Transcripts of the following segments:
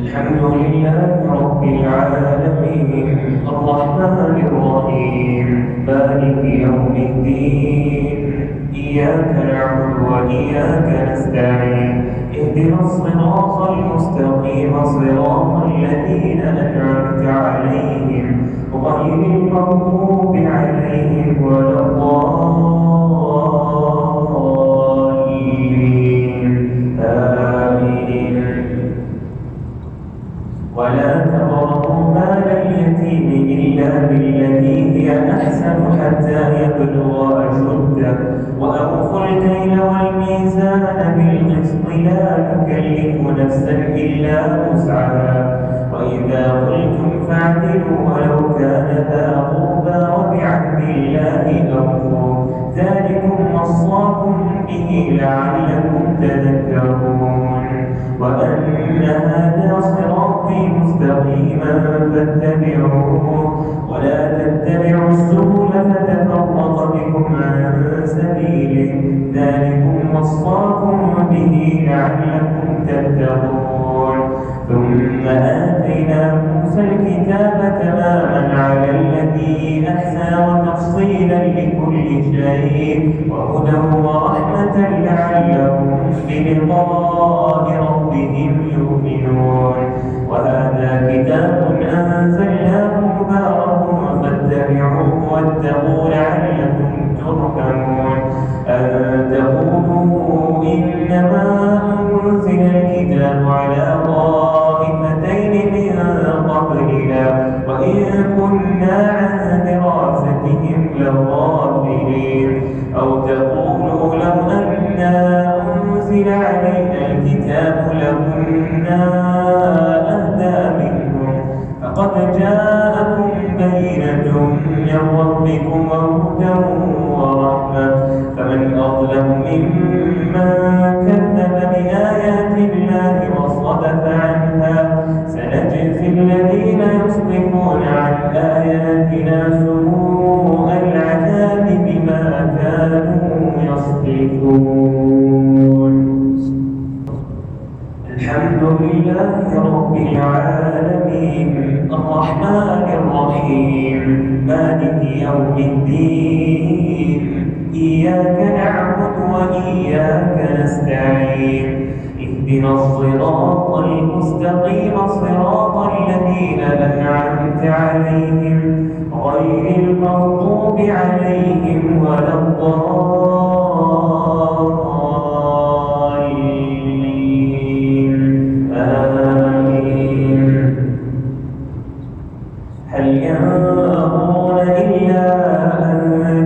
الحمد لله رب العالمين الرحمن الرحيم مالك يوم الدين إياك نعبد وإياك نستعين اهدنا الصراط المستقيم صراط الذين أنعمت عليهم غير المغضوب عليهم ولا الضالين آمين. ولا تقربوا مال اليتيم إلا بالتي هي أحسن حتى يبلغ أشده وأوفوا الكيل والميزان بالقسط لا نكلف نفسا إلا وسعها وإذا قلتم فاعدلوا ولو كان ذا قربى وبعهد الله أوفوا ذلكم وصاكم به لعلكم تذكرون. وأن هذا صراطي مستقيما فاتبعوه ولا تتبعوا السبل فتفرق بكم عن سبيله ذلكم وصاكم به لعلكم تتقون. ثم آتينا موسى الكتاب تماما على الذي أحسن وتفصيلا لكل شيء وهدى ورحمة لعلهم بلقاء ربهم يؤمنون. وهذا كتاب أنزلناه مبارك فاتبعوه واتقوا لعلكم ترحمون. أن تقولوا إنما أنزل الكتاب على طائفتين من قبلنا وإن كنا عن دراستهم لغافلين. أو تقولوا لو أنا أنزل علينا الكتاب لكنا أهدى منهم فقد جاءكم بينة من ربكم وهدى ورحمة فمن أظلم ممن كذب بآيات الله وصدف عنها سنجزي الذين يصدفون عن آياتنا سوء العذاب بما كانوا يصدفون. الحمد لله رب العالمين الرحمن الرحيم مالك يوم الدين إياك نعبد وإياك نستعين اهدنا الصراط المستقيم صراط الذين أنعمت عليهم غير المغضوب عليهم ولا الضالين آمين. هل ينظرون إلا أن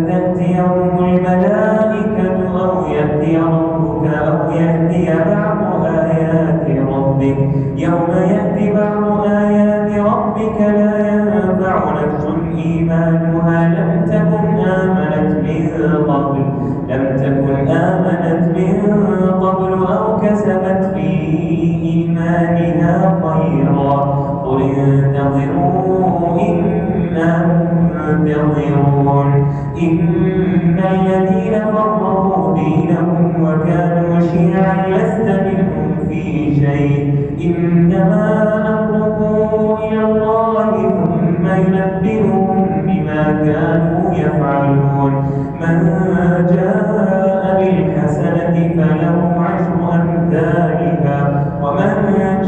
تأتيهم الملائكة أو يأتي ربك أو يأتي بعض آيات ربك يوم يأتي بعض آيات ربك لا ينفع نفس إيمانها لم تكن آمنت من قبل أو كسبت في إيمانها خيرا قل انتظروا إنا منتظرون. إن الذين فرقوا دينهم وكانوا شيعا لست منهم في شيء إنما أمرهم إلى الله ثم ينبئهم بما كانوا يفعلون. من جاء بالحسنة فله عشر أمثالها ومن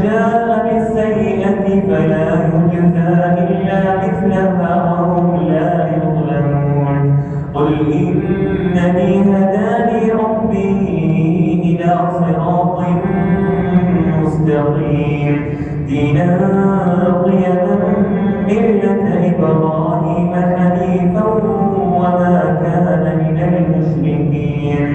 جاء بالسيئة فلا يجزى إلا مثلها وهم لا يظلمون. قل إنني هداني ربي إلى صراط مستقيم دينا قيما ملة إبراهيم حنيفا وما كان من المشركين.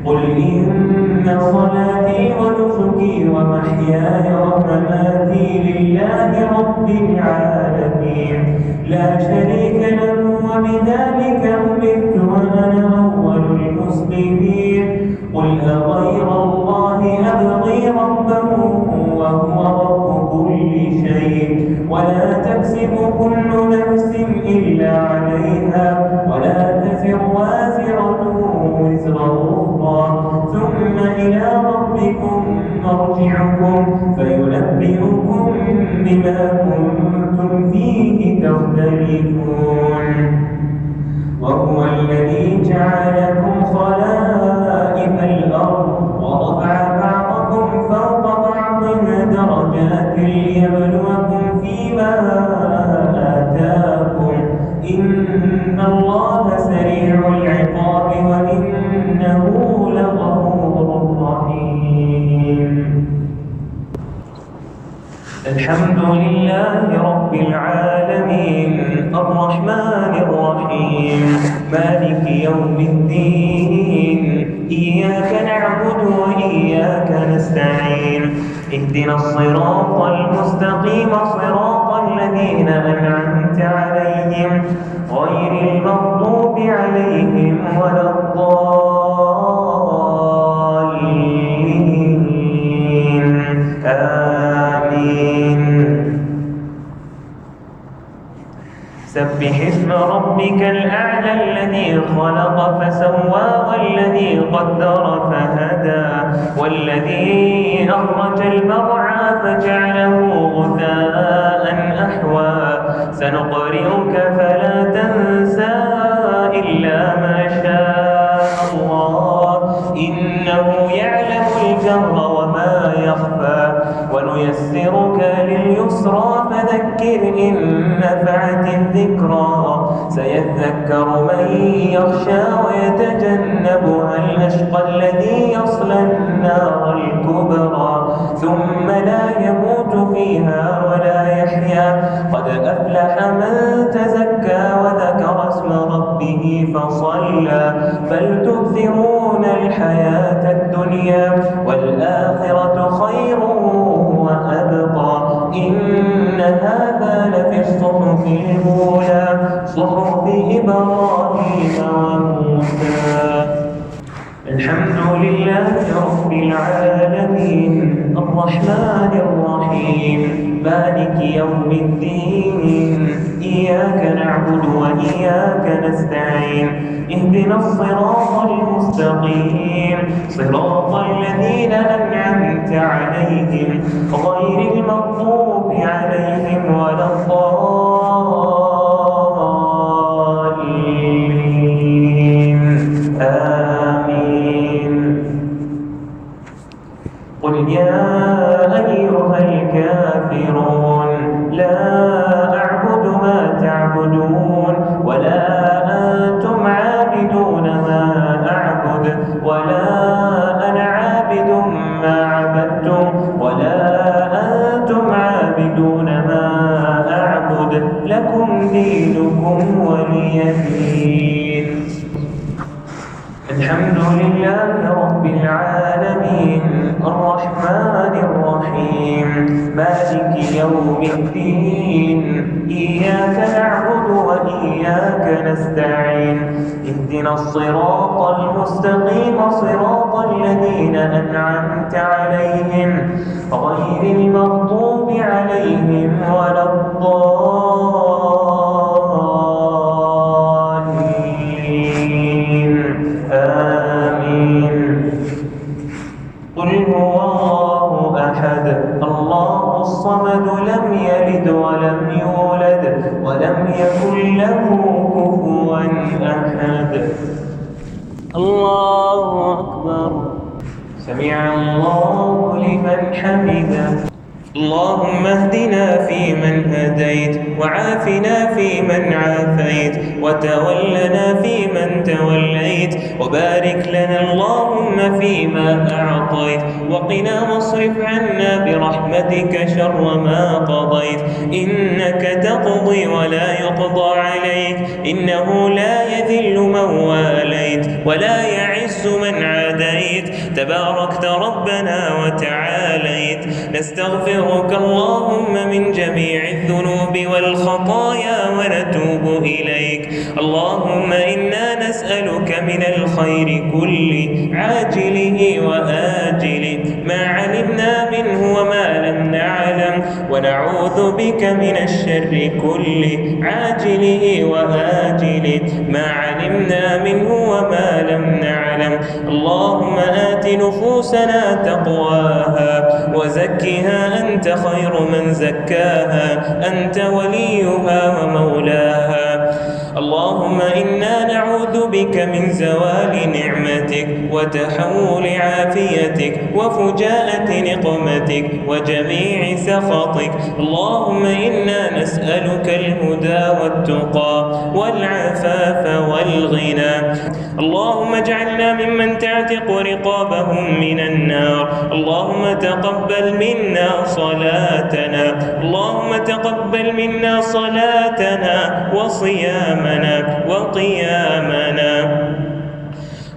قل إن صلاتي ونسكي ومحياي ومماتي لله رب العالمين لا شريك له وبذلك أمرت وأنا أول المسلمين. قل أغير الله أبغي ربا وهو رب كل شيء ولا تكسب كل نفس إلا عليها ولا تزر وازرة وزر أخرى ثم إلى ربكم مرجعكم فينبئكم بما كنتم فيه تختلفون وهو الذي جعلكم خلائف الأرض ورفع بعضكم فوق بعض درجات ليبلوكم فيما آتاكم إن الله سريع العقاب وإنه لغفور رحيم. الحمد لله رب العالمين الرحمن الرحيم مالك يوم الدين إياك نعبد وإياك نستعين اهدنا الصراط المستقيم صراط الذين أنعمت عليهم غير المغضوب عليهم ولا الضالين آمين. سبح اسم ربك الأعلى الذي خلق فسوى والذي قدر فهدى والذي أخرج المرعى فجعله غثاء أحوى سنقرئك فلا تنسى إلا ما شاء الله إنه يعلم الجهر وما يخفى ونيسرك لليسرى فذكر إن نفعت الذكرى سيذكر من يخشى ويتجنبها الأشقى الذي يصلى النار الكبرى ثم لا يموت فيها ولا يحيا قد أفلح من تزكى وذكر اسم ربه فصلى بل تؤثرون الحياة الدنيا والآخرة خير وأبقى إن هذا لفي الصحف الأولى صحف إبراهيم وموسى. الحمد لله رب العالمين الرحمن الرحيم مالك يوم الدين إياك نعبد وإياك نستعين اهدنا الصراط المستقيم صراط الذين أنعمت عليهم غير المغضوب عليهم ولا الضالين آمين. قل يا أيها الكافرون لا أعبد ما تعبدون ولا أنتم عابدون ما أعبد ولا أنا عابد ما عبدتم ولا أنتم عابدون ما أعبد لكم دينكم ولي دين. الحمد لله رب العالمين الرحمن الرحيم مالك يوم الدين إياك نعبد وإياك نستعين اهدنا الصراط المستقيم صراط الذين أنعمت عليهم غير المغضوب عليهم ولا الضالين آمين. قل هو الله أحد الله الصمد لم يلد ولم يولد ولم يكن له كفوا أحد. الله أكبر. سمع الله لمن حمده. اللهم اهدنا فيمن هديت وعافنا فيمن عافيت وتولنا فيمن توليت وبارك لنا اللهم فيما أعطيت وقنا واصرف عنا برحمتك شر ما قضيت إنك تقضي ولا يقضى عليك إنه لا يذل من واليت ولا يعز من عاديت تباركت ربنا وتعاليت. نستغفرك اللهم من جميع الذنوب والخطايا ونتوب إليك. اللهم إنا نسألك من الخير كله عاجله وآجله ما علمنا منه وما لم نعلم ونعوذ بك من الشر كله عاجله وآجله ما علمنا منه وما لم نعلم. اللهم آت نفوسنا تقواها وزكها أنت خير من زكاها أنت وليها ومولاها. اللهم إنا نعوذ بك من زوال نعمتك وتحول عافيتك وفجاءة نقمتك وجميع سخطك. اللهم إنا نسألك الهدى والتقى والعفاف والغنى. اللهم اجعلنا ممن تعتق رقابهم من النار. اللهم تقبل منا صلاتنا، اللهم تقبل منا صلاتنا وصيامنا وقيامنا.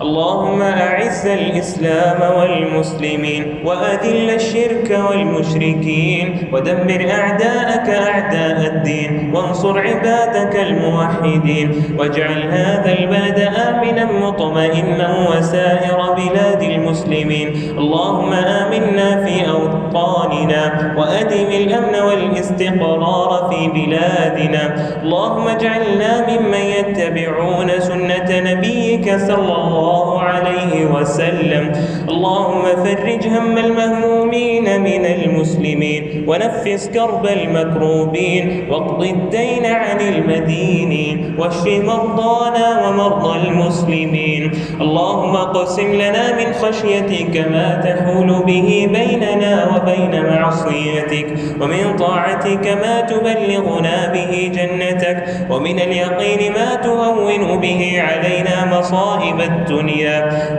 اللهم أعز الإسلام والمسلمين وأذل الشرك والمشركين ودمر أعداءك أعداء الدين وانصر عبادك الموحدين واجعل هذا البلد آمنا مطمئنا وسائر بلاد المسلمين. اللهم آمنا في أوطاننا وأدم الأمن والاستقرار في بلادنا. اللهم اجعلنا ممن يتبعون سنة نبيك صلى الله عليه وسلم. اللهم فرج هم المهمومين من المسلمين ونفس كرب المكروبين واقض الدين عن المدينين واشف مرضانا ومرضى المسلمين. اللهم اقسم لنا من خشيتك ما تحول به بيننا وبين معصيتك ومن طاعتك ما تبلغنا به جنتك ومن اليقين ما تهون به علينا مصائب الدنيا.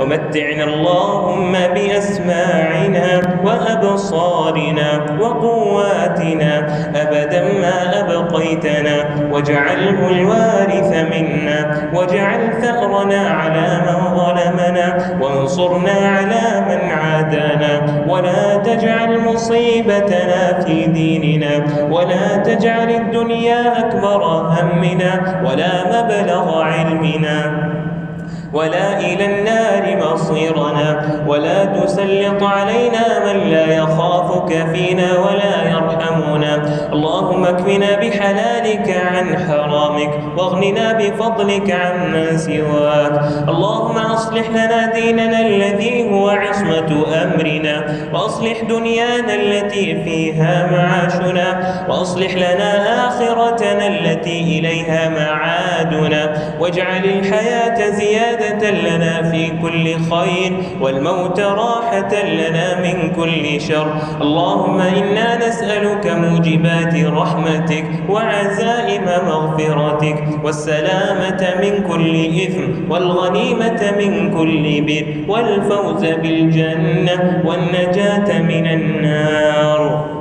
ومتعنا اللهم بأسماعنا وأبصارنا وقواتنا أبدا ما أبقيتنا واجعله الوارث منا واجعل ثأرنا على من ظلمنا وانصرنا على من عادانا ولا تجعل مصيبتنا في ديننا ولا تجعل الدنيا أكبر همنا ولا مبلغ علمنا ولا إلى النار مصيرنا ولا تسلط علينا من لا يخافك فينا ولا يرحمنا. اللهم اكفنا بحلالك عن حرامك واغننا بفضلك عمن سواك. اللهم أصلح لنا ديننا الذي هو عصمة أمرنا وأصلح دنيانا التي فيها معاشنا وأصلح لنا آخرتنا التي إليها معادنا واجعل الحياة زيادة لنا في كل خير والموت راحة لنا من كل شر. اللهم إنا نسألك موجبات رحمتك وعزائم مغفرتك والسلامة من كل إثم والغنيمة من كل بر والفوز بالجنة والنجاة من النار.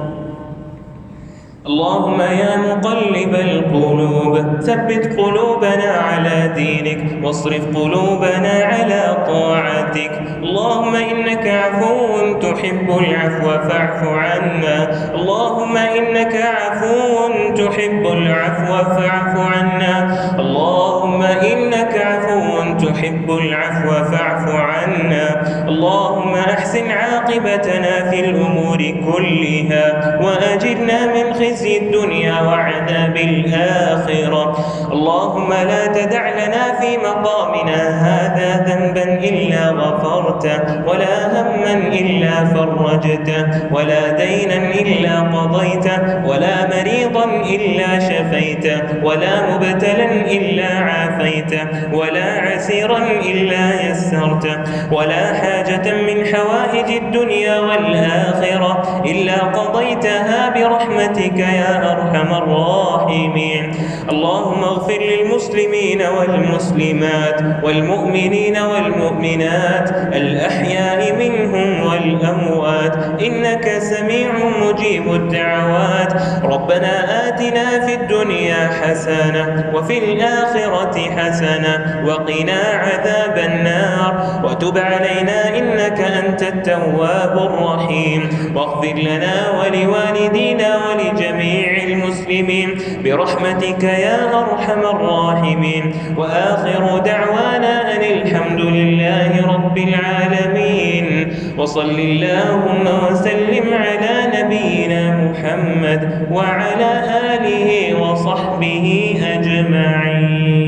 اللهم يا مقلب القلوب ثبت قلوبنا على دينك واصرف قلوبنا على طاعتك. اللهم إنك عفو تحب العفو فاعف عنا. اللهم إنك عفو تحب العفو فاعف عنا. اللهم إنك عفو تحب العفو فاعف عنا. اللهم أحسن عاقبتنا في الأمور كلها وأجرنا من خزي الدنيا وعذاب الآخرة. اللهم لا تدع لنا في مقامنا هذا ذنبا إلا غفرته ولا هما إلا فرجته ولا دينا إلا قضيته ولا مريضا إلا شفيته ولا مبتلا إلا عافيته ولا عسيرا إلا يسرته ولا حاجة من حوائج الدنيا والآخرة إلا قضيتها برحمتك يا أرحم الراحمين. اللهم اغفر للمسلمين والمسلمات والمؤمنين والمؤمنات الأحياء منهم والأموات إنك سميع مجيب الدعوات. ربنا آتنا في الدنيا حسنة وفي الآخرة حسنة وقنا عذاب النار وتب علينا إنك أنت التواب الرحيم واغفر لنا ولوالدينا ولجميع المسلمين برحمتك يا أرحم الراحمين. وآخر دعوانا أن الحمد لله رب العالمين. وصل اللهم وسلم على نبينا محمد وعلى آله وصحبه أجمعين.